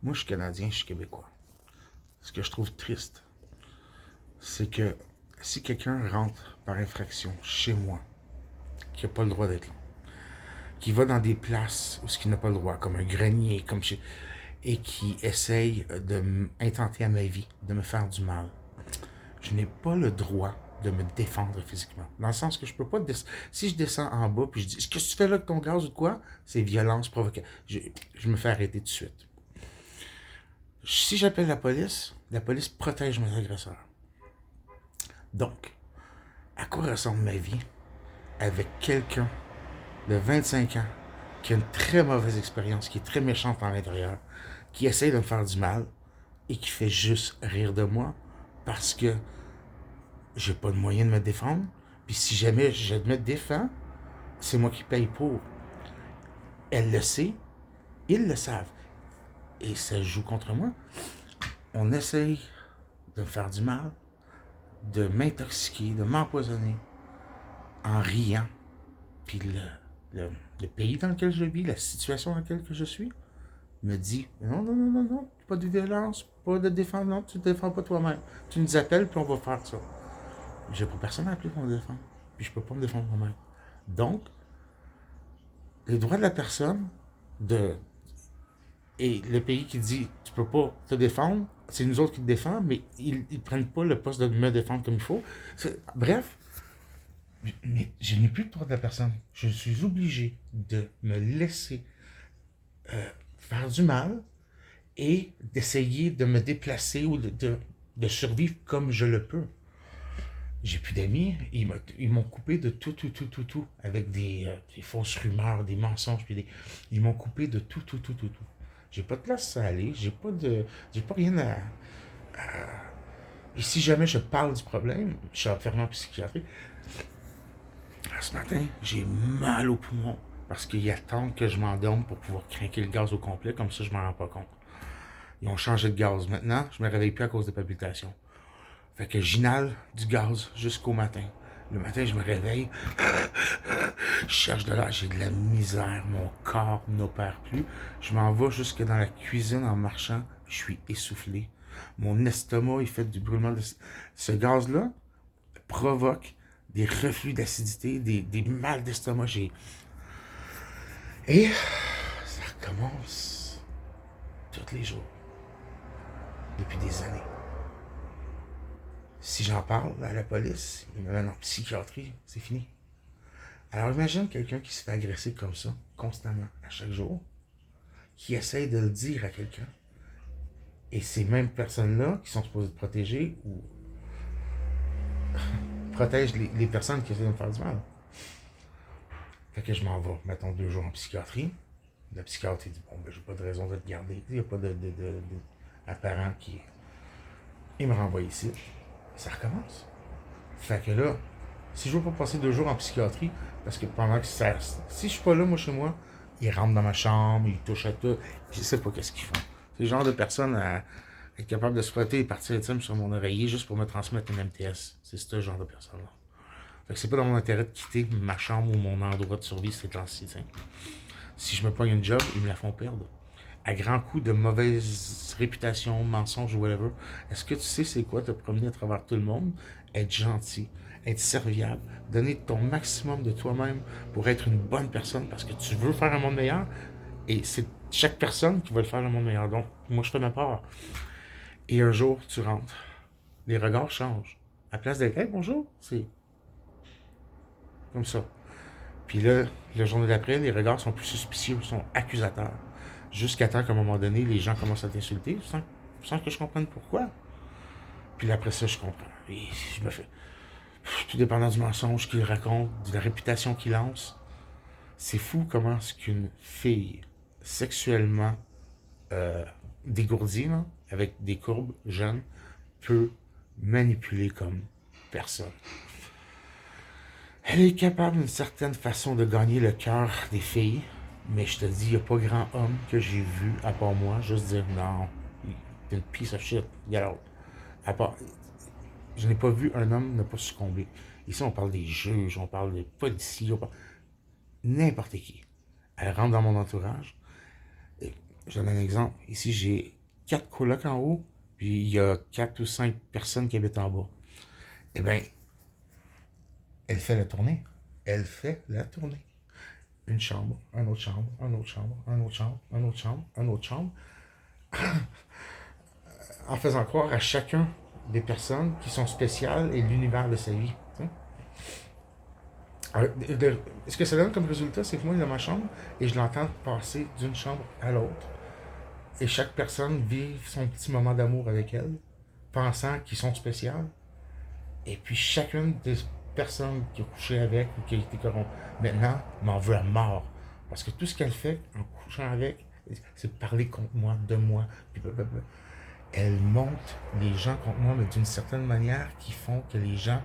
Moi, je suis Canadien, je suis Québécois. Ce que je trouve triste, c'est que si quelqu'un rentre par infraction chez moi, qui n'a pas le droit d'être là, qui va dans des places où ce qui n'a pas le droit, comme un grenier, comme chez, et qui essaye de intenter à ma vie, de me faire du mal, je n'ai pas le droit de me défendre physiquement. Dans le sens que je peux pas... Si je descends en bas puis je dis « Qu'est-ce que tu fais là avec ton gaz ou de quoi? » C'est violence provoquée. Je me fais arrêter tout de suite. Si j'appelle la police protège mes agresseurs. Donc, à quoi ressemble ma vie avec quelqu'un de 25 ans qui a une très mauvaise expérience, qui est très méchante à l'intérieur, qui essaye de me faire du mal et qui fait juste rire de moi parce que j'ai pas de moyen de me défendre. Puis si jamais je me défends, c'est moi qui paye pour. Elle le sait, ils le savent. Et ça joue contre moi. On essaye de me faire du mal, de m'intoxiquer, de m'empoisonner en riant. Puis le pays dans lequel je vis, la situation dans laquelle je suis, me dit non, non, non, non, non, pas de violence, pas de défense, non, tu ne te défends pas toi-même. Tu nous appelles, puis on va faire ça. J'ai pas personne à appeler pour me défendre. Puis je peux pas me défendre moi-même. Donc, les droits de la personne de et le pays qui dit tu peux pas te défendre, c'est nous autres qui te défendent, mais ils prennent pas le poste de me défendre comme il faut. Bref, mais je n'ai plus le droit de la personne. Je suis obligé de me laisser faire du mal et d'essayer de me déplacer ou de survivre comme je le peux. J'ai plus d'amis, ils m'ont coupé de tout, tout, tout, tout, tout, avec des fausses rumeurs, des mensonges, ils m'ont coupé de tout, tout, tout, tout, tout. J'ai pas de place à aller, j'ai pas rien à... Et si jamais je parle du problème, je suis enfermé en psychiatrie. Ce matin, j'ai mal au poumon parce qu'il attendent que je m'endorme pour pouvoir craquer le gaz au complet, comme ça je m'en rends pas compte. Ils ont changé de gaz. Maintenant, je me réveille plus à cause des palpitations. Fait que j'inhale du gaz jusqu'au matin. Le matin, je me réveille, je cherche de l'air, j'ai de la misère, mon corps n'opère plus. Je m'en vais jusque dans la cuisine en marchant, je suis essoufflé. Mon estomac, il fait du brûlement. Ce gaz-là provoque des reflux d'acidité, des mal d'estomac. Et ça recommence tous les jours, depuis des années. Si j'en parle à la police, ils me mènent en psychiatrie, c'est fini. Alors imagine quelqu'un qui se fait agresser comme ça, constamment, à chaque jour, qui essaye de le dire à quelqu'un, et ces mêmes personnes-là qui sont supposées te protéger ou protègent les personnes qui essaient de me faire du mal. Fait que je m'en vais, mettons 2 jours en psychiatrie. Le psychiatre il dit bon ben j'ai pas de raison de te garder, il n'y a pas d'apparent qui. Il me renvoie ici. Ça recommence. Fait que là, si je veux pas passer 2 jours en psychiatrie, parce que pendant que ça. Si je suis pas là, moi, chez moi, ils rentrent dans ma chambre, ils touchent à tout, je sais pas qu'est-ce qu'ils font. C'est le genre de personne à être capable de se frotter et partir sur mon oreiller juste pour me transmettre une MTS. C'est ce genre de personne-là. Fait que c'est pas dans mon intérêt de quitter ma chambre ou mon endroit de survie ces temps-ci. Si je me pogne une job, ils me la font perdre. À grands coups de mauvaise réputation, mensonges ou whatever. Est-ce que tu sais c'est quoi te promener à travers tout le monde, être gentil, être serviable, donner ton maximum de toi-même pour être une bonne personne parce que tu veux faire un monde meilleur et c'est chaque personne qui va le faire un monde meilleur. Donc, moi, je fais ma part. Et un jour, tu rentres. Les regards changent. À place d'être hey, bonjour, c'est comme ça. Puis là, la journée d'après, les regards sont plus suspicieux, sont accusateurs. Jusqu'à temps qu'à un moment donné, les gens commencent à t'insulter sans que je comprenne pourquoi. Puis après ça, je comprends. Et je me fais. Tout dépendant du mensonge qu'il raconte, de la réputation qu'il lance. C'est fou comment ce qu'une fille sexuellement dégourdie, là, avec des courbes jeunes, peut manipuler comme personne. Elle est capable d'une certaine façon de gagner le cœur des filles, mais je te dis, il n'y a pas grand homme que j'ai vu, à part moi, juste dire non, t'es une piece of shit, get out. À part, je n'ai pas vu un homme ne pas succomber. Ici, on parle des juges, on parle des policiers, on parle n'importe qui. Elle rentre dans mon entourage. Je donne un exemple. Ici, j'ai 4 colocs en haut, puis il y a 4 ou 5 personnes qui habitent en bas. Eh bien, elle fait la tournée. Elle fait la tournée. Une chambre, une autre chambre, une autre chambre, une autre chambre, une autre chambre, une autre chambre. En faisant croire à chacun des personnes qui sont spéciales et l'univers de sa vie. Alors, ce que ça donne comme résultat, c'est que moi, dans ma chambre, et je l'entends passer d'une chambre à l'autre. Et chaque personne vit son petit moment d'amour avec elle, pensant qu'ils sont spéciales. Et puis chacune des personnes qui a couché avec ou qui a été corrompue, maintenant, m'en veut à mort. Parce que tout ce qu'elle fait en couchant avec, c'est parler contre moi, de moi, puis blablabla. Elle monte les gens contre moi, mais d'une certaine manière qui font que les gens,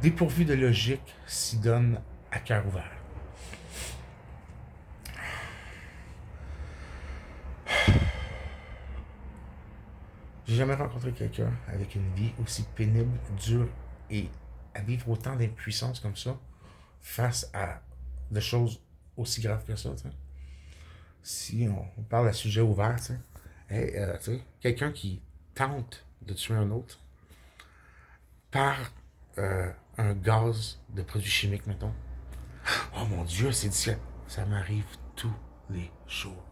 dépourvus de logique, s'y donnent à cœur ouvert. J'ai jamais rencontré quelqu'un avec une vie aussi pénible, dure et à vivre autant d'impuissance comme ça face à des choses aussi graves que ça. T'sais. Si on parle à sujet ouvert, quelqu'un qui tente de tuer un autre par un gaz de produits chimiques, mettons. Oh mon Dieu, c'est difficile. Ça m'arrive tous les jours.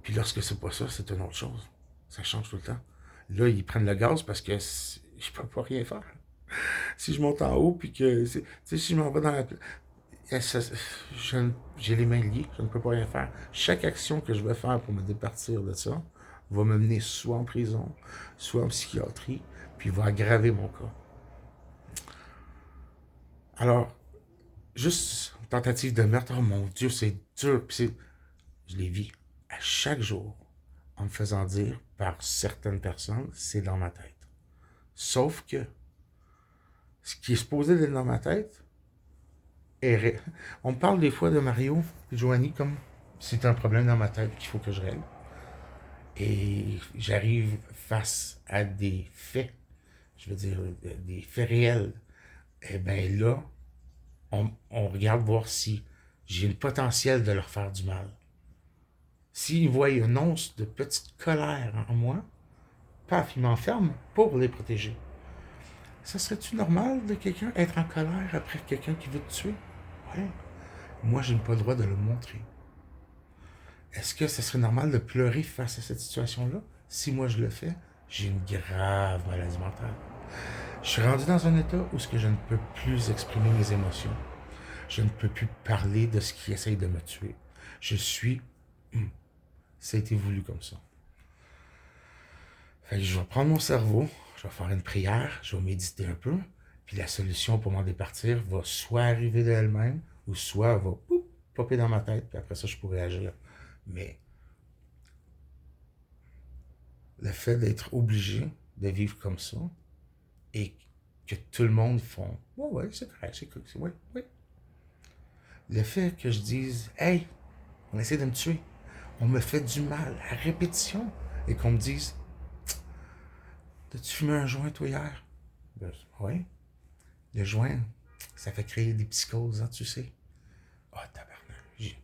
Puis lorsque c'est pas ça, c'est une autre chose. Ça change tout le temps. Là, ils prennent le gaz parce que je peux pas rien faire. Si je monte en haut, puis que, si je m'en vais dans la... J'ai les mains liées, je ne peux pas rien faire. Chaque action que je vais faire pour me départir de ça va me mener soit en prison, soit en psychiatrie, puis va aggraver mon cas. Alors, juste une tentative de meurtre, oh mon Dieu, c'est dur, puis je les vis à chaque jour en me faisant dire par certaines personnes, c'est dans ma tête. Sauf que ce qui est supposé d'être dans ma tête, on parle des fois de Mario et de Joanie comme c'est un problème dans ma tête qu'il faut que je règle. Et j'arrive face à des faits, je veux dire, des faits réels. Et bien là, on regarde voir si j'ai le potentiel de leur faire du mal. S'ils voient une once de petite colère en moi, paf, ils m'enferment pour les protéger. Ça serait-tu normal de quelqu'un être en colère après quelqu'un qui veut te tuer? Ouais. Moi, je n'ai pas le droit de le montrer. Est-ce que ce serait normal de pleurer face à cette situation-là? Si moi je le fais, j'ai une grave maladie mentale. Je suis rendu dans un état où je ne peux plus exprimer mes émotions. Je ne peux plus parler de ce qui essaye de me tuer. Je suis... Ça a été voulu comme ça. Fait que je vais prendre mon cerveau, je vais faire une prière, je vais méditer un peu, puis la solution pour m'en départir va soit arriver d'elle-même, ou soit elle va popper dans ma tête, puis après ça, je pourrais agir. Mais le fait d'être obligé de vivre comme ça, et que tout le monde font « Ouais, c'est correct, c'est cool, ouais, ouais. » Le fait que je dise « Hey, on essaie de me tuer, on me fait du mal à répétition, et qu'on me dise « T'as-tu fumé un joint, toi, hier? » Ben, oui. Le joint, ça fait créer des psychoses, hein, tu sais. Ah, oh, tabarnak.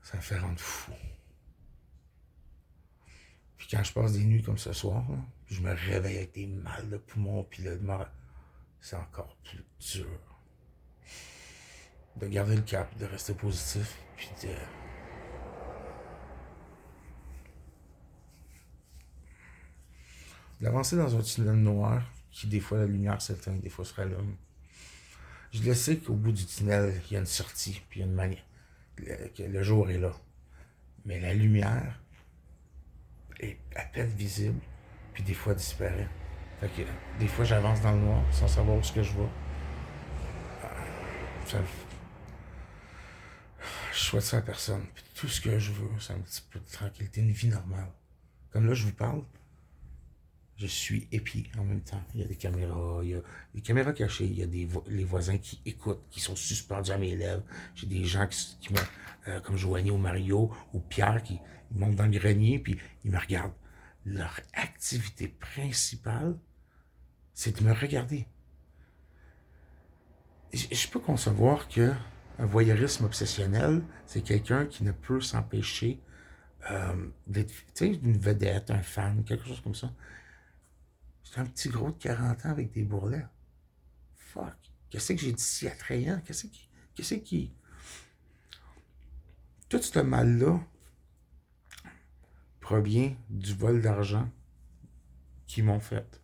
Ça me fait rendre fou. Puis quand je passe des nuits comme ce soir, là, je me réveille avec des mal de poumons, puis le c'est encore plus dur. De garder le cap, de rester positif, puis d'avancer dans un tunnel noir, qui des fois la lumière s'éteint, des fois se rallume. Je le sais qu'au bout du tunnel, il y a une sortie, puis il y a une manière, que le jour est là. Mais la lumière est à peine visible, puis des fois disparaît. Fait que des fois, j'avance dans le noir sans savoir où ce que je vais. Je souhaite ça à personne. Puis tout ce que je veux, c'est un petit peu de tranquillité, une vie normale. Comme là, je vous parle, je suis épié en même temps. Il y a des caméras, il y a des caméras cachées, il y a les voisins qui écoutent, qui sont suspendus à mes lèvres. J'ai des gens qui me, comme Joanie ou Mario ou Pierre, qui montent dans le grenier, puis ils me regardent. Leur activité principale, c'est de me regarder. Je peux concevoir que Un voyeurisme obsessionnel, c'est quelqu'un qui ne peut s'empêcher d'être, tu sais, une vedette, un fan, quelque chose comme ça. C'est un petit gros de 40 ans avec des bourrelets. Fuck. Qu'est-ce que j'ai dit si attrayant? Qu'est-ce qui... Tout ce mal-là provient du vol d'argent qu'ils m'ont fait.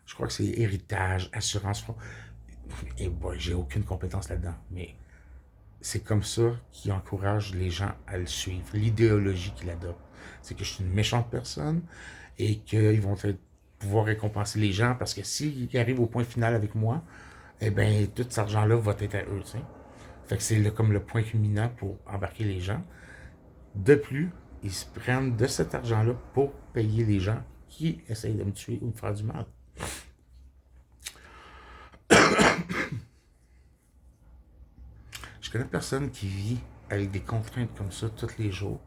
Je crois que c'est héritage, assurance. Et bon, j'ai aucune compétence là-dedans, mais c'est comme ça qu'ils encouragent les gens à le suivre. L'idéologie qu'ils adoptent, c'est que je suis une méchante personne et qu'ils vont pouvoir récompenser les gens parce que s'ils arrivent au point final avec moi, eh bien, tout cet argent-là va être à eux, tu sais. Fait que c'est comme le point culminant pour embarquer les gens. De plus, ils se prennent de cet argent-là pour payer les gens qui essayent de me tuer ou de me faire du mal. Je connais personne qui vit avec des contraintes comme ça tous les jours,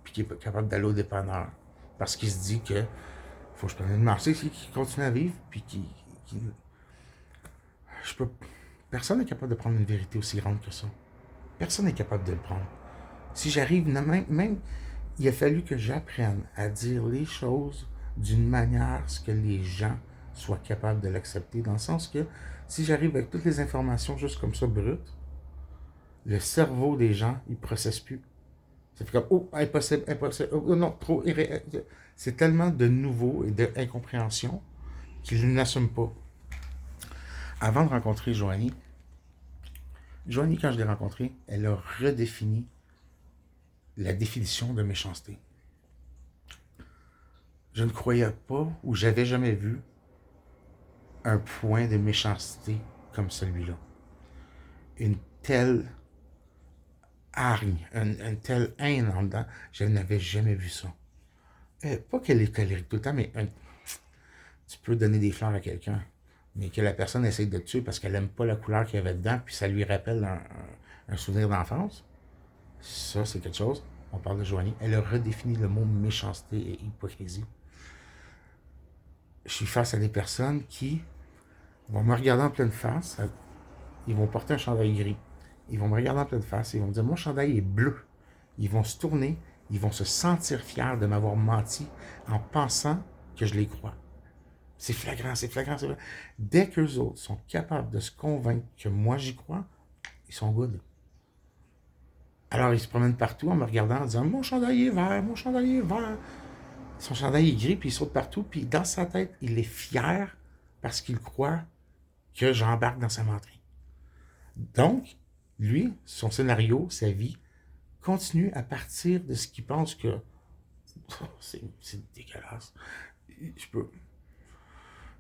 puis qui est pas capable d'aller au dépanneur. Parce qu'il se dit que faut que je prenne une marche. Qui continue à vivre, puis je peux. Personne n'est capable de prendre une vérité aussi grande que ça. Personne n'est capable de le prendre. Si j'arrive, même, il a fallu que j'apprenne à dire les choses d'une manière à ce que les gens soient capables de l'accepter. Dans le sens que si j'arrive avec toutes les informations juste comme ça, brutes, le cerveau des gens, il ne processe plus. Ça fait comme, oh, impossible, impossible, oh non, trop irréel. C'est tellement de nouveau et d'incompréhension qu'ils n'assument pas. Avant de rencontrer Joanie, quand je l'ai rencontrée, elle a redéfini la définition de méchanceté. Je ne croyais pas ou j'avais jamais vu un point de méchanceté comme celui-là. Une telle hargne, une telle haine en dedans, je n'avais jamais vu ça. Pas qu'elle est colérique tout le temps, mais tu peux donner des fleurs à quelqu'un, mais que la personne essaie de te tuer parce qu'elle n'aime pas la couleur qu'il y avait dedans, puis ça lui rappelle un souvenir d'enfance. Ça, c'est quelque chose. On parle de Joanie. Elle a redéfini le mot méchanceté et hypocrisie. Je suis face à des personnes qui vont me regarder en pleine face. Ils vont porter un chandail gris. Ils vont me regarder en pleine face et ils vont me dire, mon chandail est bleu. Ils vont se tourner, ils vont se sentir fiers de m'avoir menti en pensant que je les crois. C'est flagrant, c'est flagrant, c'est flagrant. Dès qu'eux autres sont capables de se convaincre que moi j'y crois, ils sont good. Alors ils se promènent partout en me regardant en disant, mon chandail est vert, mon chandail est vert. Son chandail est gris, puis il saute partout, puis dans sa tête, il est fier parce qu'il croit que j'embarque dans sa menterie. Donc, lui, son scénario, sa vie, continue à partir de ce qu'il pense que c'est dégueulasse.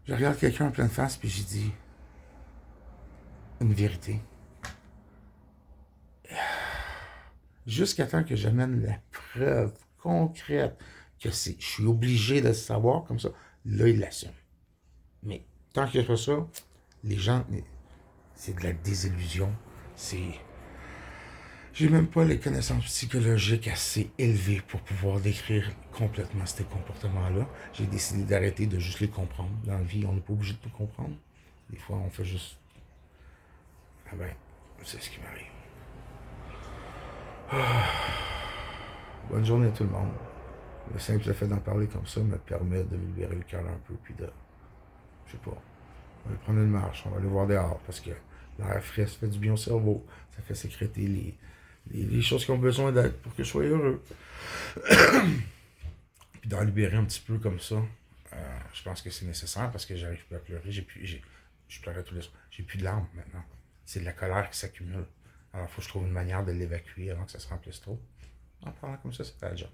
Je regarde quelqu'un en pleine face, puis j'ai dit une vérité. Jusqu'à temps que j'amène la preuve concrète que je suis obligé de le savoir comme ça, là, il l'assume. Mais tant qu'il n'y a pas ça, les gens, c'est de la désillusion. J'ai même pas les connaissances psychologiques assez élevées pour pouvoir décrire complètement ces comportements-là. J'ai décidé d'arrêter de juste les comprendre. Dans la vie, on n'est pas obligé de tout comprendre. Des fois, on fait juste... Ah ben, c'est ce qui m'arrive. Bonne journée à tout le monde. Le simple fait d'en parler comme ça me permet de libérer le cœur un peu, puis de... Je sais pas. On va aller prendre une marche, on va aller voir dehors, parce que l'air frais, ça fait du bien au cerveau. Ça fait sécréter les choses qui ont besoin d'être pour que je sois heureux. Puis d'en libérer un petit peu comme ça, je pense que c'est nécessaire parce que j'arrive plus à pleurer. Je pleurais tous les soirs. J'ai plus de larmes maintenant. C'est de la colère qui s'accumule. Alors il faut que je trouve une manière de l'évacuer avant que ça se remplisse trop. En parlant comme ça, c'est pas la job.